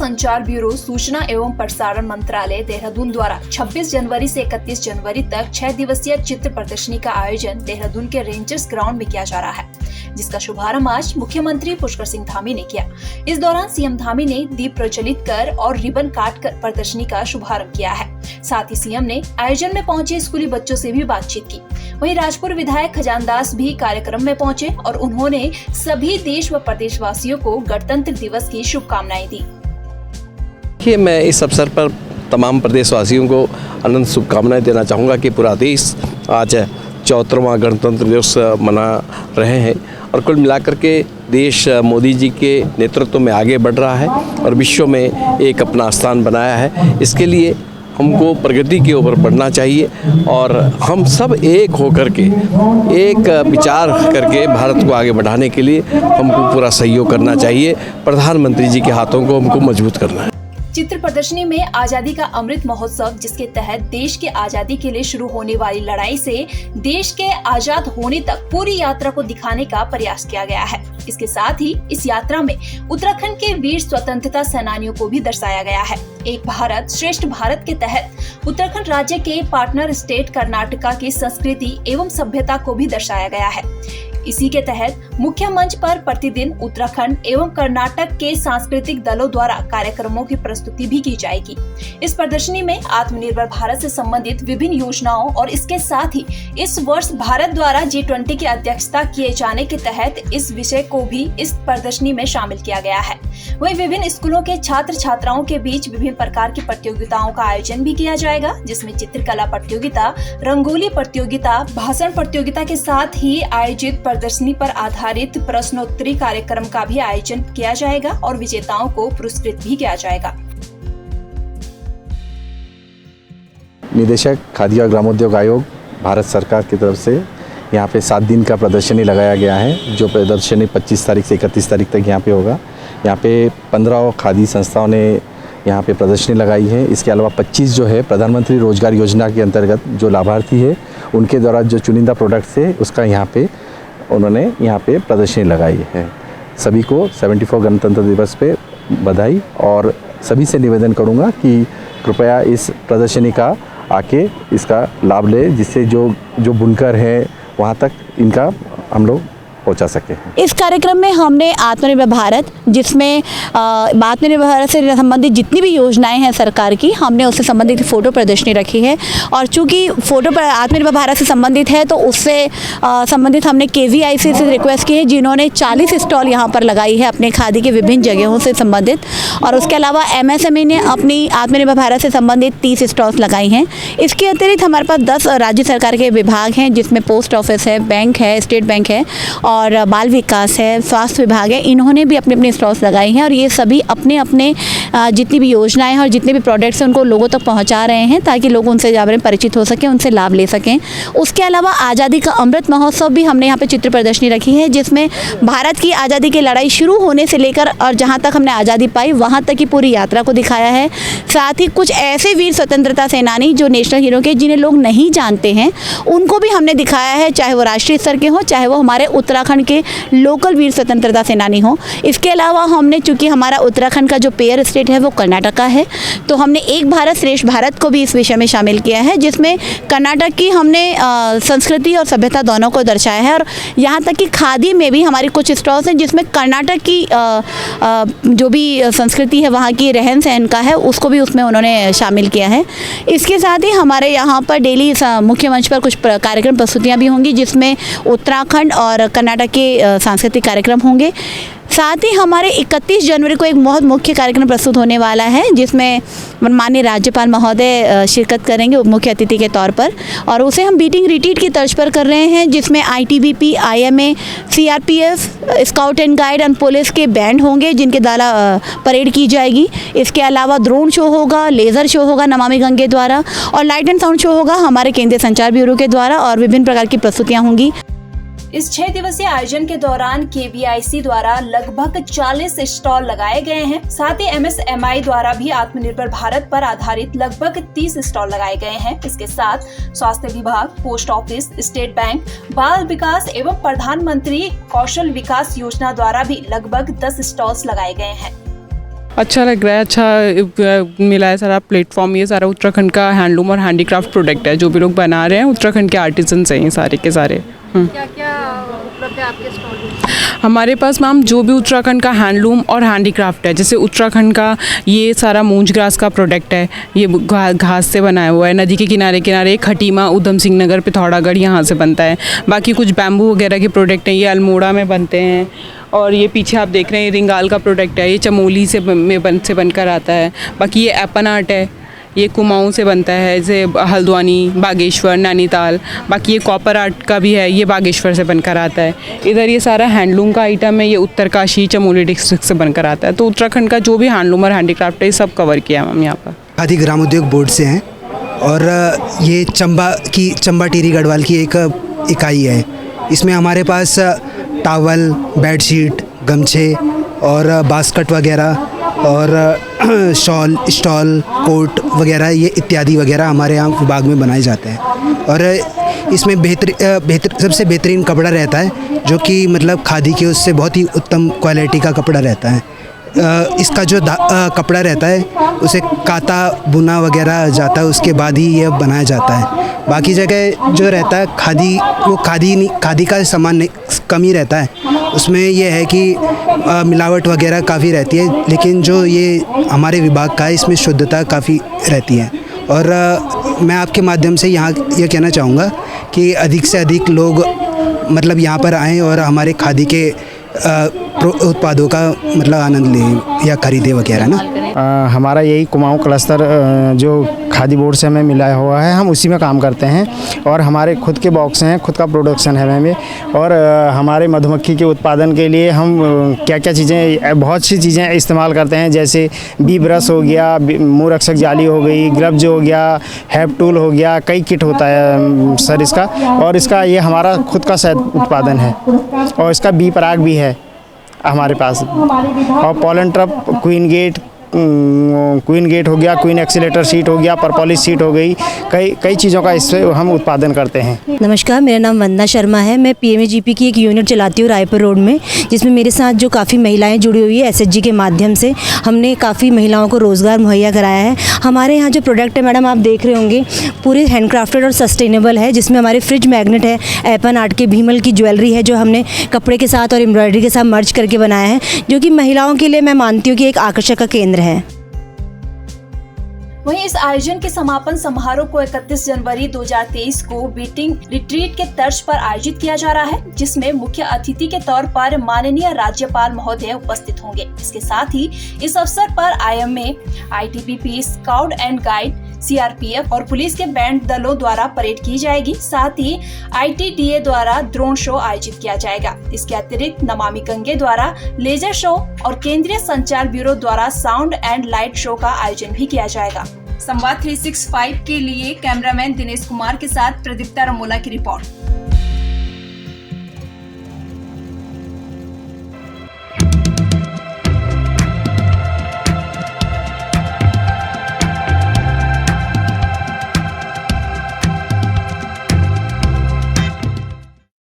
संचार ब्यूरो, सूचना एवं प्रसारण मंत्रालय देहरादून द्वारा 26 जनवरी से 31 जनवरी तक 6 दिवसीय चित्र प्रदर्शनी का आयोजन देहरादून के रेंजर्स ग्राउंड में किया जा रहा है, जिसका शुभारंभ आज मुख्यमंत्री पुष्कर सिंह धामी ने किया। इस दौरान सीएम धामी ने दीप प्रज्वलित कर और रिबन काट कर प्रदर्शनी का शुभारंभ किया है। साथ ही सीएम ने आयोजन में पहुंचे स्कूली बच्चों से भी बातचीत की। वहीं राजपुर विधायक खजानदास भी कार्यक्रम में पहुंचे और उन्होंने सभी देश व प्रदेशवासियों को गणतंत्र दिवस की शुभकामनाएं दी। मैं इस अवसर पर तमाम प्रदेशवासियों को अनंत शुभकामनाएं देना चाहूँगा कि पूरा देश आज 74वां गणतंत्र दिवस मना रहे हैं और कुल मिलाकर के देश मोदी जी के नेतृत्व में आगे बढ़ रहा है और विश्व में एक अपना स्थान बनाया है। इसके लिए हमको प्रगति के ऊपर बढ़ना चाहिए और हम सब एक होकर के एक विचार करके भारत को आगे बढ़ाने के लिए हमको पूरा सहयोग करना चाहिए। प्रधानमंत्री जी के हाथों को हमको मजबूत करना है। चित्र प्रदर्शनी में आजादी का अमृत महोत्सव, जिसके तहत देश के आजादी के लिए शुरू होने वाली लड़ाई से देश के आजाद होने तक पूरी यात्रा को दिखाने का प्रयास किया गया है। इसके साथ ही इस यात्रा में उत्तराखंड के वीर स्वतंत्रता सेनानियों को भी दर्शाया गया है। एक भारत श्रेष्ठ भारत के तहत उत्तराखंड राज्य के पार्टनर स्टेट कर्नाटका की संस्कृति एवं सभ्यता को भी दर्शाया गया है। इसी के तहत मुख्य मंच पर प्रतिदिन उत्तराखंड एवं कर्नाटक के सांस्कृतिक दलों द्वारा कार्यक्रमों की प्रस्तुति भी की जाएगी। इस प्रदर्शनी में आत्मनिर्भर भारत से संबंधित विभिन्न योजनाओं और इसके साथ ही इस वर्ष भारत द्वारा G20 की अध्यक्षता किए जाने के तहत इस विषय को भी इस प्रदर्शनी में शामिल किया गया है। वहीं विभिन्न स्कूलों के छात्र छात्राओं के बीच विभिन्न प्रकार की प्रतियोगिताओं का आयोजन भी किया जाएगा, जिसमें चित्रकला प्रतियोगिता, रंगोली प्रतियोगिता, भाषण प्रतियोगिता के साथ ही आयोजित प्रदर्शनी पर आधारित प्रश्नोत्तरी कार्यक्रम का भी आयोजन किया जाएगा और विजेताओं को पुरस्कृत भी किया जाएगा। निदेशक खाद्य और ग्रामोद्योग आयोग भारत सरकार की तरफ से यहाँ पे 7 दिन का प्रदर्शनी लगाया गया है, जो प्रदर्शनी 25 तारीख से 31 तारीख तक यहाँ पे होगा। यहाँ पे 15 खादी संस्थाओं ने यहाँ पे प्रदर्शनी लगाई है। इसके अलावा 25 जो है प्रधानमंत्री रोजगार योजना के अंतर्गत जो लाभार्थी है उनके द्वारा जो चुनिंदा प्रोडक्ट्स है उसका यहाँ पे उन्होंने यहाँ पे प्रदर्शनी लगाई है। सभी को 74 गणतंत्र दिवस पे बधाई और सभी से निवेदन करूँगा कि कृपया इस प्रदर्शनी का आके इसका लाभ ले, जिससे जो बुनकर है वहाँ तक इनका हम लोग पहुंचा सके। इस कार्यक्रम में हमने आत्मनिर्भर भारत, जिसमें आत्मनिर्भर भारत से संबंधित जितनी भी योजनाएं हैं सरकार की, हमने उससे संबंधित फ़ोटो प्रदर्शनी रखी है। और चूंकि फ़ोटो पर आत्मनिर्भर भारत से संबंधित है तो उससे संबंधित हमने KVIC से रिक्वेस्ट की है, जिन्होंने 40 स्टॉल यहाँ पर लगाई है अपने खादी के विभिन्न जगहों से संबंधित। और उसके अलावा MSME ने अपनी आत्मनिर्भर भारत से संबंधित 30 स्टॉल्स लगाई हैं। इसके अतिरिक्त हमारे पास 10 राज्य सरकार के विभाग हैं, जिसमें पोस्ट ऑफिस है, बैंक है, स्टेट बैंक है और बाल विकास है, स्वास्थ्य विभाग है। इन्होंने भी अपने अपने स्टॉल्स लगाई हैं और ये सभी अपने अपने जितनी भी योजनाएं हैं और जितने भी प्रोडक्ट्स हैं उनको लोगों तक पहुंचा रहे हैं, ताकि लोग उनसे ज़्यादा परिचित हो सकें, उनसे लाभ ले सकें। उसके अलावा आज़ादी का अमृत महोत्सव भी हमने यहाँ पे चित्र प्रदर्शनी रखी है, जिसमें भारत की आज़ादी की लड़ाई शुरू होने से लेकर और जहाँ तक हमने आज़ादी पाई वहाँ तक की पूरी यात्रा को दिखाया है। साथ ही कुछ ऐसे वीर स्वतंत्रता सेनानी जो नेशनल हीरो के, जिन्हें लोग नहीं जानते हैं, उनको भी हमने दिखाया है, चाहे वो राष्ट्रीय स्तर के हों, चाहे वो हमारे उत्तराखंड के लोकल वीर स्वतंत्रता सेनानी हो। इसके अलावा हमने, चूंकि हमारा उत्तराखंड का जो पेयर स्टेट है वो कर्नाटका है, तो हमने एक भारत श्रेष्ठ भारत को भी इस विषय में शामिल किया है, जिसमें कर्नाटक की हमने संस्कृति और सभ्यता दोनों को दर्शाया है। और यहाँ तक कि खादी में भी हमारी कुछ स्टॉल्स हैं जिसमें कर्नाटक की जो भी संस्कृति है, वहाँ की रहन सहन का है, उसको भी उसमें उन्होंने शामिल किया है। इसके साथ ही हमारे यहाँ पर डेली मुख्य मंच पर कुछ कार्यक्रम प्रस्तुतियाँ भी होंगी, जिसमें उत्तराखंड और कर्नाटक के सांस्कृतिक कार्यक्रम होंगे। साथ ही हमारे 31 जनवरी को एक बहुत मुख्य कार्यक्रम प्रस्तुत होने वाला है, जिसमें माननीय राज्यपाल महोदय शिरकत करेंगे उप मुख्य अतिथि के तौर पर, और उसे हम बीटिंग रिट्रीट की तर्ज पर कर रहे हैं, जिसमें ITBP, IMA, CRPF, scout and guide और पुलिस के बैंड होंगे, जिनके द्वारा परेड की जाएगी। इसके अलावा ड्रोन शो होगा, लेज़र शो होगा नमामि गंगे द्वारा, और लाइट एंड साउंड शो होगा हमारे केंद्रीय संचार ब्यूरो के द्वारा, और विभिन्न प्रकार की प्रस्तुतियाँ होंगी। इस 6 दिवसीय आयोजन के दौरान KVIC द्वारा लगभग 40 स्टॉल लगाए गए हैं। साथ ही MSMI द्वारा भी आत्मनिर्भर भारत पर आधारित लगभग 30 स्टॉल लगाए गए हैं। इसके साथ स्वास्थ्य विभाग, पोस्ट ऑफिस, स्टेट बैंक, बाल विकास एवं प्रधानमंत्री कौशल विकास योजना द्वारा भी लगभग 10 स्टॉल्स लगाए गए हैं। अच्छा लग रहा है, अच्छा मिला है सारा प्लेटफॉर्म। ये सारा उत्तराखंड का हैंडलूम और हैंडीक्राफ्ट प्रोडक्ट है, जो भी लोग बना रहे हैं उत्तराखंड के आर्टिजन्स हैं ये सारे के सारे। क्या क्या उपलब्ध है आपके स्टॉल में? हमारे पास मैम जो भी उत्तराखंड का हैंडलूम और हैंडीक्राफ्ट है, जैसे उत्तराखंड का ये सारा मूंज ग्रास का प्रोडक्ट है, ये घास से बनाया हुआ है। नदी के किनारे किनारे खटीमा, उधम सिंह नगर, पिथौरागढ़ यहाँ से बनता है। बाकी कुछ बैम्बू वगैरह के प्रोडक्ट हैं, ये अल्मोड़ा में बनते हैं। और ये पीछे आप देख रहे हैं रिंगाल का प्रोडक्ट है, ये चमोली से बनकर आता है। बाकी ये एपन आर्ट है, ये कुमाऊं से बनता है, जैसे हल्द्वानी, बागेश्वर, नैनीताल। बाकी ये कॉपर आर्ट का भी है, ये बागेश्वर से बनकर आता है। इधर ये सारा हैंडलूम का आइटम है, ये उत्तरकाशी, चमोली डिस्ट्रिक्ट से बनकर आता है। तो उत्तराखंड का जो भी हैंडलूम और हैंडीक्राफ्ट है ये सब कवर किया है हम यहाँ पर। खादी ग्रामोद्योग बोर्ड से हैं और ये चंबा टिहरी गढ़वाल की एक इकाई है। इसमें हमारे पास टावल, बेडशीट, गमछे और बास्केट वगैरह और शॉल, स्टॉल, कोट वगैरह ये इत्यादि वगैरह हमारे यहाँ विभाग में बनाए जाते हैं। और इसमें सबसे बेहतरीन कपड़ा रहता है, जो कि मतलब खादी के उससे बहुत ही उत्तम क्वालिटी का कपड़ा रहता है। इसका जो कपड़ा रहता है उसे काता बुना वगैरह जाता है, उसके बाद ही यह बनाया जाता है। बाकी जगह जो रहता है खादी, वो खादी का सामान कम ही रहता है। उसमें यह है कि मिलावट वगैरह काफ़ी रहती है, लेकिन जो ये हमारे विभाग का है इसमें शुद्धता काफ़ी रहती है। और मैं आपके माध्यम से यहाँ यह कहना चाहूँगा कि अधिक से अधिक लोग मतलब यहाँ पर आएँ और हमारे खादी के उत्पादों का मतलब आनंद लें या खरीदें वगैरह ना। हमारा यही कुमाऊं क्लस्टर जो खादी बोर्ड से हमें मिला हुआ है, हम उसी में काम करते हैं। और हमारे खुद के बॉक्स हैं, खुद का प्रोडक्शन है हमें। और हमारे मधुमक्खी के उत्पादन के लिए हम क्या क्या चीज़ें, बहुत सी चीज़ें इस्तेमाल करते हैं, जैसे बी ब्रश हो गया, मुँह रक्षक जाली हो गई, ग्लव्स हो गया, हैप टूल हो गया, कई किट होता है सर इसका। और इसका ये हमारा खुद का शायद उत्पादन है। और इसका बी पराग भी है हमारे पास। और पॉलन ट्रप, क्वीन गेट हो गया, क्वीन एक्सीलेटर शीट हो गया, परपॉलिश शीट हो गई, कई चीज़ों का इससे हम उत्पादन करते हैं। नमस्कार, मेरा नाम वंदना शर्मा है। मैं PMAGP की एक यूनिट चलाती हूँ रायपुर रोड में, जिसमें मेरे साथ जो काफ़ी महिलाएं जुड़ी हुई है। SHG के माध्यम से हमने काफ़ी महिलाओं को रोज़गार मुहैया कराया है। हमारे यहाँ जो प्रोडक्ट है मैडम, आप देख रहे होंगे, पूरे हैंडक्राफ्टेड और सस्टेनेबल है, जिसमें हमारे फ्रिज मैग्नेट है, एपन आर्ट के भीमल की ज्वेलरी है, जो हमने कपड़े के साथ और एम्ब्रॉयडरी के साथ मर्ज करके बनाया है, जो कि महिलाओं के लिए मैं मानती हूँ कि एक आकर्षक का केंद्र है। वहीं इस आयोजन के समापन समारोह को 31 जनवरी 2023 को बीटिंग रिट्रीट के तर्ज पर आयोजित किया जा रहा है, जिसमें मुख्य अतिथि के तौर पर माननीय राज्यपाल महोदय उपस्थित होंगे। इसके साथ ही इस अवसर पर IMA, ITBP, scout and guide, CRPF और पुलिस के बैंड दलों द्वारा परेड की जाएगी। साथ ही ITDA द्वारा ड्रोन शो आयोजित किया जाएगा। इसके अतिरिक्त नमामि गंगे द्वारा लेजर शो और केंद्रीय संचार ब्यूरो द्वारा साउंड एंड लाइट शो का आयोजन भी किया जाएगा। संवाद 365 के लिए कैमरामैन दिनेश कुमार के साथ प्रदीप्ता रमोला की रिपोर्ट।